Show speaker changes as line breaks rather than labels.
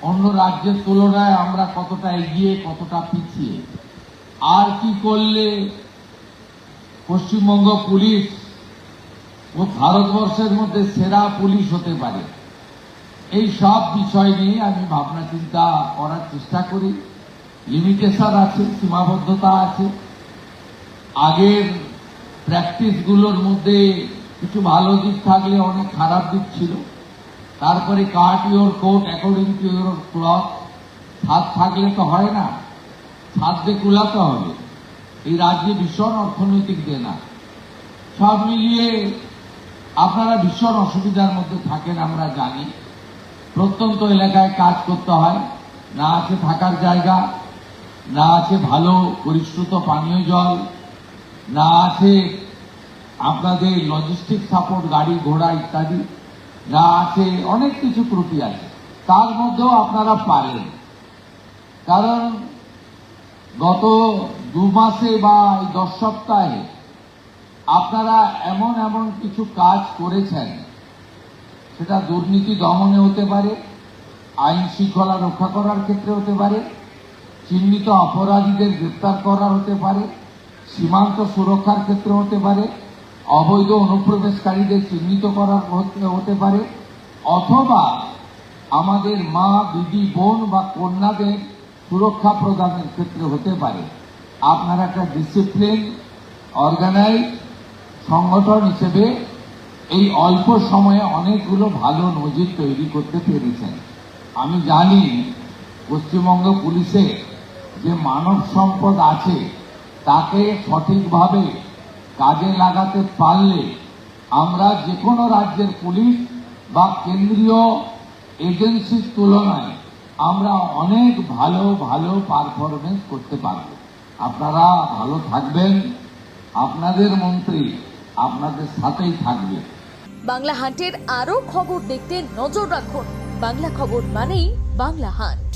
অন্য রাজ্যের তুলনায় আমরা কতটা এগিয়ে কতটা পিছিয়ে, আর কি করলে পশ্চিমবঙ্গ পুলিশ ও ভারতবর্ষের মধ্যে সেরা পুলিশ হতে পারে, এই সব বিষয় নিয়ে আমি ভাবনা চিন্তা করার চেষ্টা করি। লিমিটেশন আছে, সীমাবদ্ধতা আছে। আগের প্র্যাকটিসগুলোর মধ্যে কিছু ভালো দিক থাকলে অনেক খারাপ দিক ছিল। তারপরে cut your coat according to your cloth, ছাদ থাকলে তো হয় না, ছাদ দিয়ে কুলাতে হবে। এই রাজ্যে ভীষণ অর্থনৈতিক দেনা, সব মিলিয়ে আপনারা ভীষণ অসুবিধার মধ্যে থাকেন আমরা জানি। প্রত্যন্ত এলাকায় কাজ করতে হয়, না আছে থাকার জায়গা, না আছে ভালো পরিশ্রুত পানীয় জল, না আছে আপনাদের লজিস্টিক সাপোর্ট গাড়ি ঘোড়া ইত্যাদি, না আছে অনেক কিছু ত্রুটি আছে। তার মধ্যেও আপনারা পারেন, কারণ গত 2 মাসে বা এই 10 সপ্তাহে আপনারা এমন এমন কিছু কাজ করেছেন, সেটা দুর্নীতি দমনে হতে পারে, আইন শৃঙ্খলা রক্ষা করার ক্ষেত্রে হতে পারে, চিহ্নিত অপরাধীদের গ্রেপ্তার করার হতে পারে, সীমান্ত সুরক্ষার ক্ষেত্রে হতে পারে, অবৈধ অনুপ্রবেশকারীদের চিহ্নিত করার হতে পারে, অথবা আমাদের মা দিদি বোন বা কন্যাদের সুরক্ষা প্রদানের ক্ষেত্রে হতে পারে। আপনারা একটা ডিসিপ্লিন অর্গানাইজ সংগঠন হিসেবে এই অল্প সময়ে অনেকগুলো ভালো নজির তৈরি করতে পেরেছেন। আমি জানি পশ্চিমবঙ্গ পুলিশে যে মানব সম্পদ আছে তাকে সঠিকভাবে কাজে লাগাতে পারলে আমরা যে কোনো রাজ্যের পুলিশ বা কেন্দ্রীয় এজেন্সির তুলনায় আমরা অনেক ভালো ভালো পারফরমেন্স করতে পারব। আপনারা ভালো থাকবেন, আপনাদের মন্ত্রী আপনাদের সাথেই থাকবে।
বাংলা হান্টের আরও খবর দেখতে নজর রাখুন। বাংলা খবর মানেই বাংলা হান্ট।